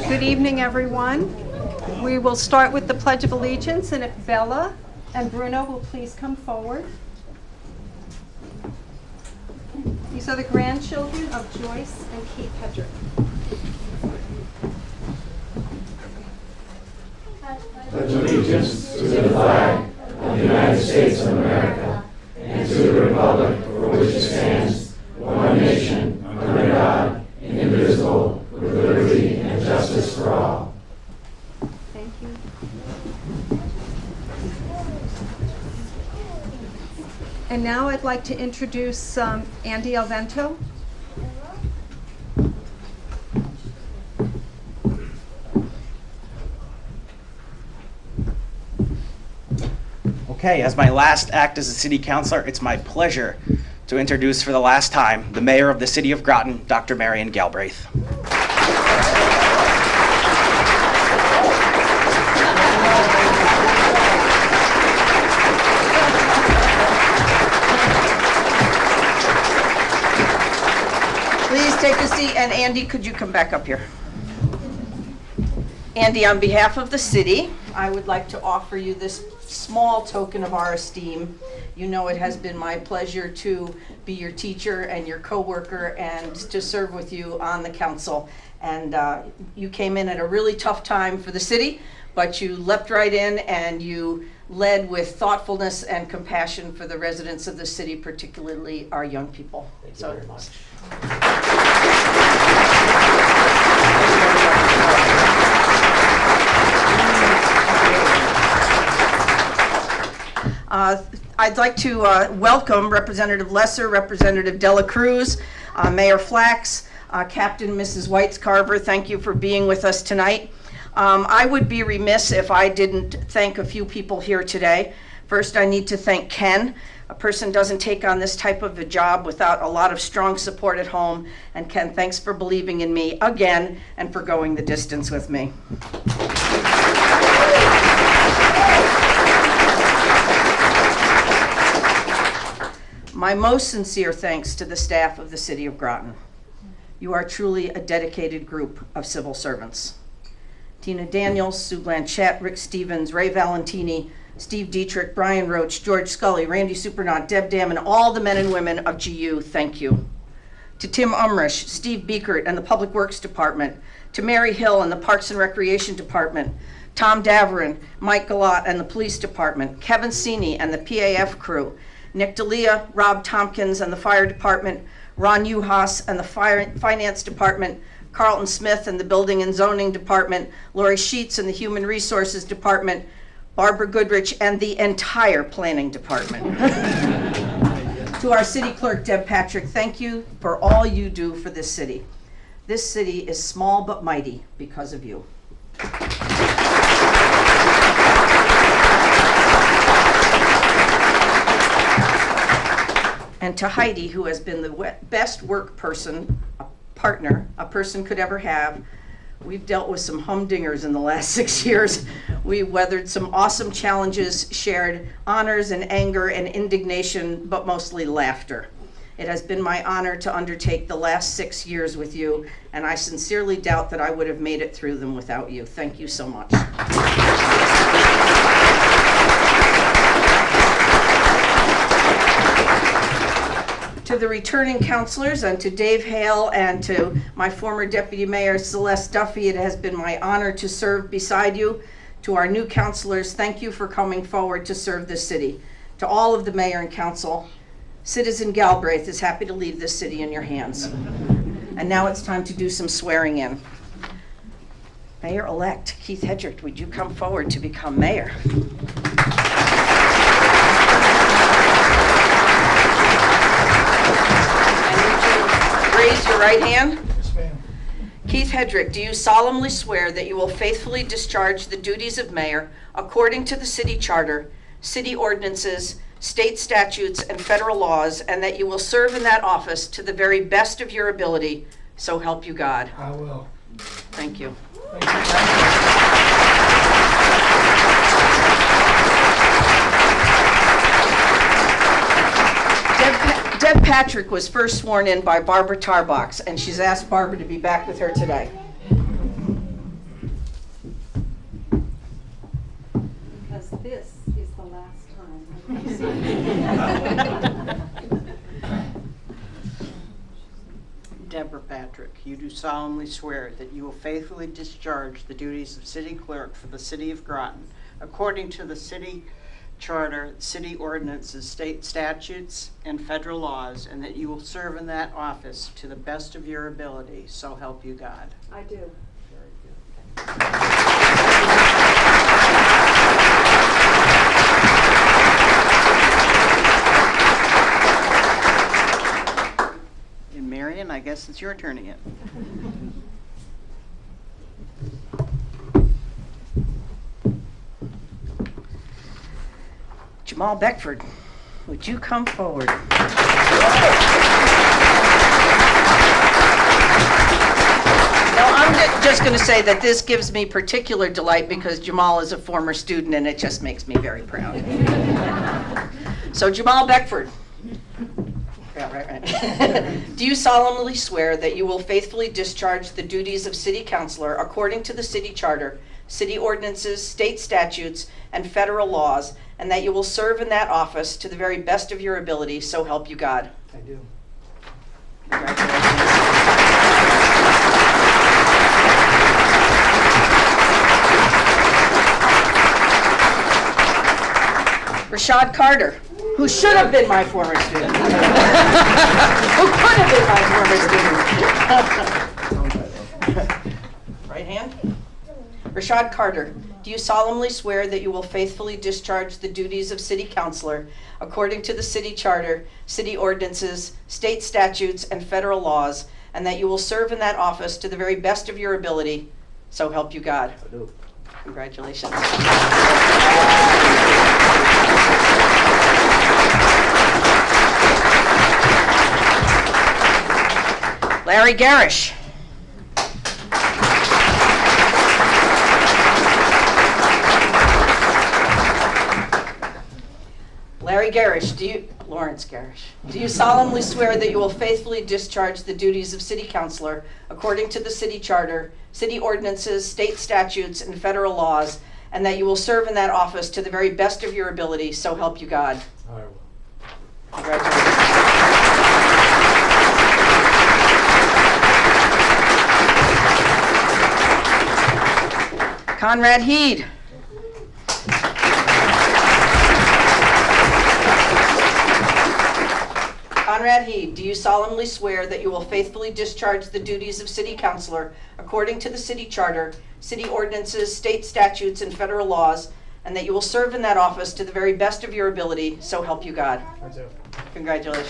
Good evening, everyone. We will start with the Pledge of Allegiance, and if Bella and Bruno will please come forward. These are the grandchildren of Joyce and Keith Hedrick. Pledge allegiance to the flag of the United States of America and to the republic for which it stands, one nation, under God, indivisible, with liberty and justice for all. Thank you. And now I'd like to introduce Andy Alvento. Okay, as my last act as a city councilor, it's my pleasure to introduce for the last time the mayor of the city of Groton, Dr. Marion Galbraith. Please take a seat, and Andy, could you come back up here? Andy, on behalf of the city, I would like to offer you this small token of our esteem. You know it has been my pleasure to be your teacher and your co-worker and to serve with you on the council. And you came in at a really tough time for the city, but you leapt right in and you led with thoughtfulness and compassion for the residents of the city, particularly our young people. Thank you very much. I'd like to welcome Representative Lesser, Representative Dela Cruz, Mayor Flax, Captain Mrs. Whites-Carver. Thank you for being with us tonight. I would be remiss if I didn't thank a few people here today. First, I need to thank Ken. A person doesn't take on this type of a job without a lot of strong support at home. And Ken, thanks for believing in me again and for going the distance with me. My most sincere thanks to the staff of the City of Groton. You are truly a dedicated group of civil servants. Tina Daniels, Sue Blanchette, Rick Stevens, Ray Valentini, Steve Dietrich, Brian Roach, George Scully, Randy Supernaut, Deb Dam, and all the men and women of GU, thank you. To Tim Umrish, Steve Beekert, and the Public Works Department, to Mary Hill and the Parks and Recreation Department, Tom Daverin, Mike Galat, and the Police Department, Kevin Sini and the PAF crew, Nick D'Elia, Rob Tompkins and the Fire Department, Ron Uhas and the Finance Department, Carlton Smith and the Building and Zoning Department, Lori Sheets and the Human Resources Department, Barbara Goodrich and the entire Planning Department. To our City Clerk, Deb Patrick, thank you for all you do for this city. This city is small but mighty because of you. And to Heidi, who has been the best work person, partner, a person could ever have. We've dealt with some humdingers in the last 6 years. We weathered some awesome challenges, shared honors and anger and indignation, but mostly laughter. It has been my honor to undertake the last 6 years with you, and I sincerely doubt that I would have made it through them without you. Thank you so much. To the returning counselors and to Dave Hale and to my former Deputy Mayor Celeste Duffy, it has been my honor to serve beside you. To our new counselors, thank you for coming forward to serve this city. To all of the mayor and council, Citizen Galbraith is happy to leave this city in your hands. And now it's time to do some swearing in. Mayor-elect Keith Hedrick, would you come forward to become mayor? Raise your right hand. Yes, ma'am. Keith Hedrick, do you solemnly swear that you will faithfully discharge the duties of mayor according to the city charter, city ordinances, state statutes, and federal laws, and that you will serve in that office to the very best of your ability, so help you God? I will. Thank you. Thank you. Deb Patrick was first sworn in by Barbara Tarbox, and she's asked Barbara to be back with her today. this is the last time. Deborah Patrick, you do solemnly swear that you will faithfully discharge the duties of city clerk for the city of Groton according to the city charter, city ordinances, state statutes, and federal laws, and that you will serve in that office to the best of your ability, so help you God. I do. And Marion, I guess it's your turn again. Jamal Beckford, would you come forward? Now, I'm just going to say that this gives me particular delight because Jamal is a former student and it just makes me very proud. So Jamal Beckford, yeah, right. Do you solemnly swear that you will faithfully discharge the duties of city councilor according to the city charter, city ordinances, state statutes, and federal laws, and that you will serve in that office to the very best of your ability, so help you God? I do. Rashad Carter, who should have been my former student. Who could have been my former student. Right hand. Rashad Carter, do you solemnly swear that you will faithfully discharge the duties of city councilor according to the city charter, city ordinances, state statutes, and federal laws, and that you will serve in that office to the very best of your ability, so help you God? I do. Congratulations. Larry Garish. Larry Garish, Lawrence Garish, do you solemnly swear that you will faithfully discharge the duties of city councilor according to the city charter, city ordinances, state statutes, and federal laws, and that you will serve in that office to the very best of your ability, so help you God? I will. Congratulations. Conrad Heed. Conrad Heed, do you solemnly swear that you will faithfully discharge the duties of city councilor according to the city charter, city ordinances, state statutes, and federal laws, and that you will serve in that office to the very best of your ability, so help you God? I do. Congratulations.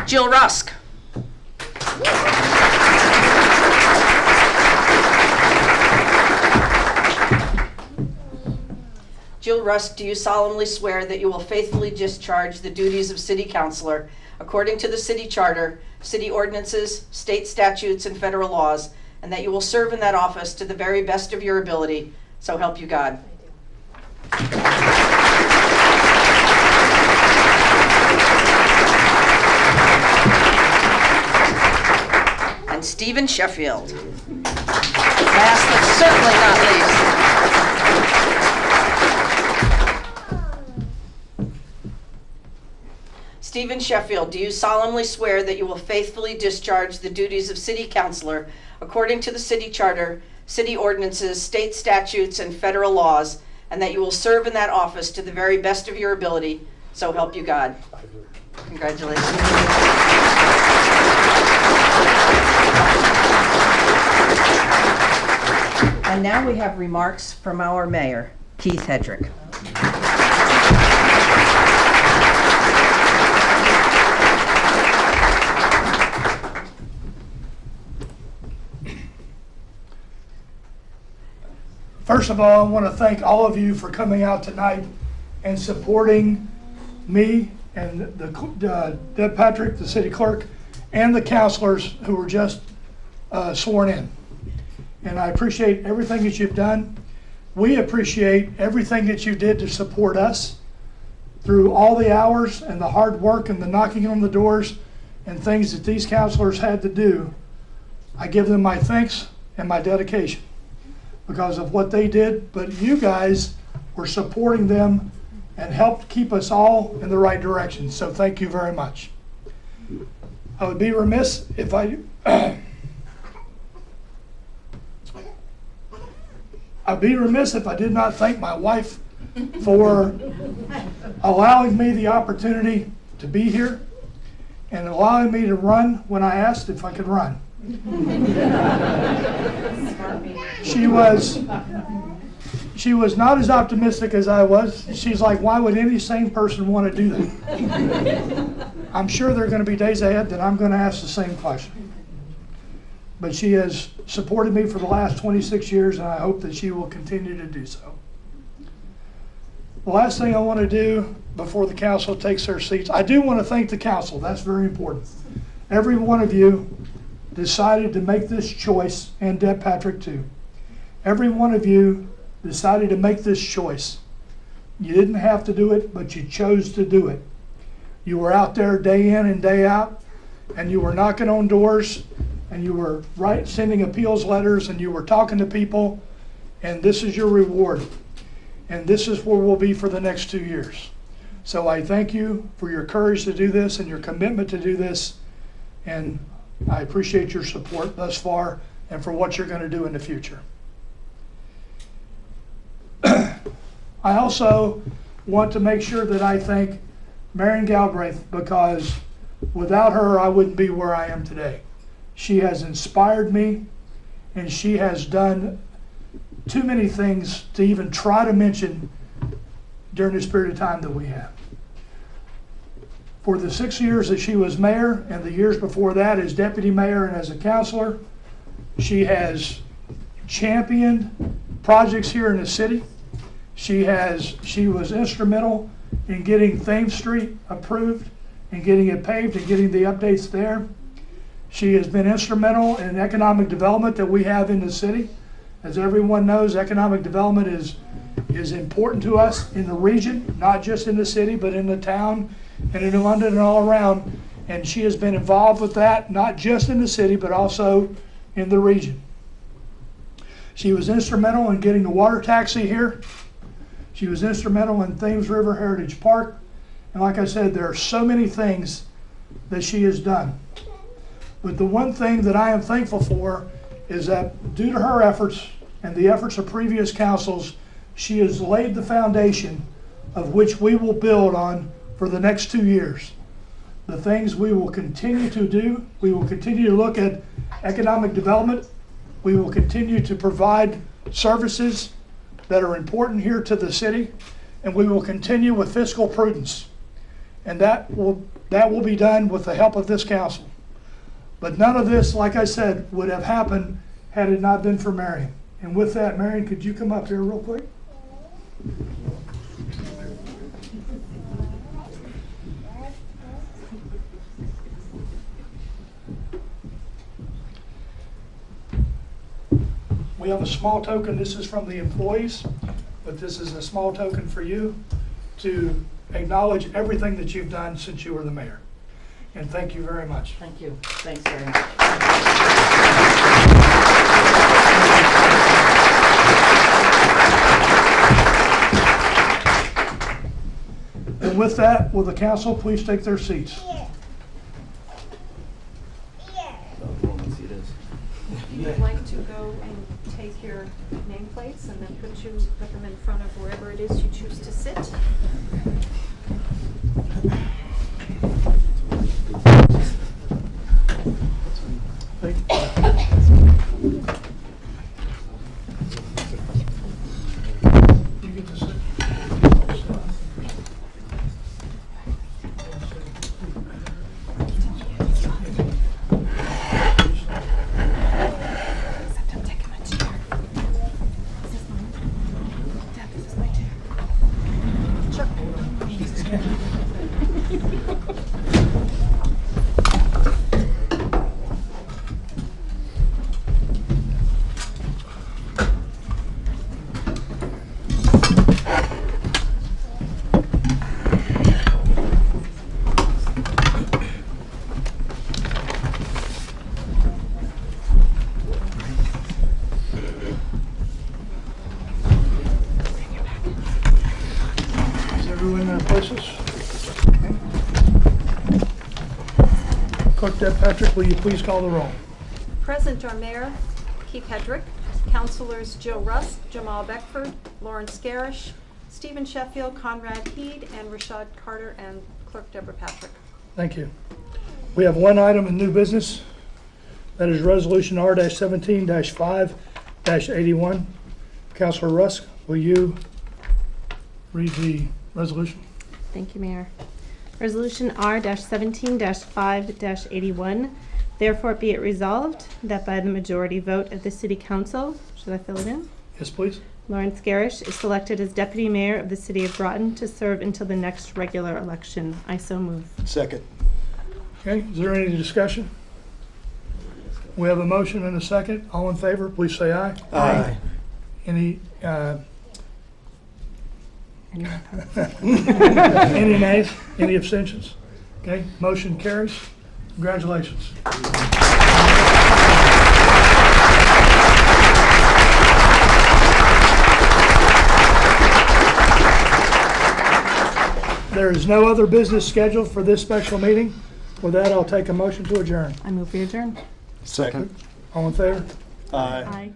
Jill Rusk. Jill Rusk, do you solemnly swear that you will faithfully discharge the duties of city councilor according to the city charter, city ordinances, state statutes, and federal laws, and that you will serve in that office to the very best of your ability, so help you God? And Stephen Sheffield. Last but certainly not least. Stephen Sheffield, do you solemnly swear that you will faithfully discharge the duties of city councilor according to the city charter, city ordinances, state statutes, and federal laws, and that you will serve in that office to the very best of your ability, so help you God? I do. Congratulations. And now we have remarks from our mayor, Keith Hedrick. First of all, I want to thank all of you for coming out tonight and supporting me and Deb Patrick, the city clerk, and the councilors who were just sworn in. And I appreciate everything that you've done. We appreciate everything that you did to support us through all the hours and the hard work and the knocking on the doors and things that these councilors had to do I give them my thanks and my dedication because of what they did, but you guys were supporting them and helped keep us all in the right direction. So thank you very much. I would be remiss if I did not thank my wife for allowing me the opportunity to be here and allowing me to run when I asked if I could run. She was not as optimistic as I was. She's like, why would any sane person want to do that? I'm sure there are going to be days ahead that I'm going to ask the same question. But she has supported me for the last 26 years, and I hope that she will continue to do so. The last thing I want to do before the council takes their seats, I do want to thank the council. That's very important. Every one of you decided to make this choice, and Deb Patrick too. Every one of you decided to make this choice. You didn't have to do it, but you chose to do it. You were out there day in and day out, and you were knocking on doors, and you were sending appeals letters, and you were talking to people, and this is your reward. And this is where we'll be for the next 2 years. So I thank you for your courage to do this and your commitment to do this, and I appreciate your support thus far and for what you're going to do in the future. I also want to make sure that I thank Marion Galbraith, because without her I wouldn't be where I am today. She has inspired me, and she has done too many things to even try to mention during this period of time that we have. For the 6 years that she was mayor and the years before that as deputy mayor and as a councilor, she has championed projects here in the city. She was instrumental in getting Thames Street approved and getting it paved and getting the updates there. She has been instrumental in economic development that we have in the city. As everyone knows, economic development is important to us in the region, not just in the city, but in the town and in London and all around. And she has been involved with that, not just in the city, but also in the region. She was instrumental in getting the water taxi here. She was instrumental in Thames River Heritage Park. And like I said, there are so many things that she has done. But the one thing that I am thankful for is that due to her efforts and the efforts of previous councils, she has laid the foundation of which we will build on for the next 2 years. The things we will continue to do, we will continue to look at economic development, we will continue to provide services that are important here to the city, and we will continue with fiscal prudence. And that will be done with the help of this council. But none of this, like I said, would have happened had it not been for Marion. And with that, Marion, could you come up here real quick? We have a small token. This is from the employees, but this is a small token for you to acknowledge everything that you've done since you were the mayor. And thank you very much. Thank you. Thanks very much. And with that, will the council please take their seats? You'd like to go and take your nameplates and then put them in front of wherever it is you choose to sit. You get to sit. places. Okay. Clerk Deb Patrick, will you please call the roll? Present are Mayor Keith Hedrick, Councilors Jill Rust, Jamal Beckford, Lawrence Garish, Stephen Sheffield, Conrad Heed, and Rashad Carter, and Clerk Deborah Patrick. Thank you. We have one item in new business. That is Resolution R-17-5-81. Councilor Rusk, will you read the resolution? Thank you, Mayor. Resolution R-17-5-81. Therefore be it resolved that by the majority vote of the City Council, should I fill it in? Yes, please. Lawrence Garish is selected as Deputy Mayor of the City of Groton to serve until the next regular election. I so move. Second. Okay, is there any discussion? We have a motion and a second. All in favor, please say aye. Aye. Any, Anyone opposed? any nays? Any abstentions? Okay, motion carries. Congratulations. There is no other business scheduled for this special meeting. With that, I'll take a motion to adjourn. I move we adjourn. Second. All in favor? Aye. Aye.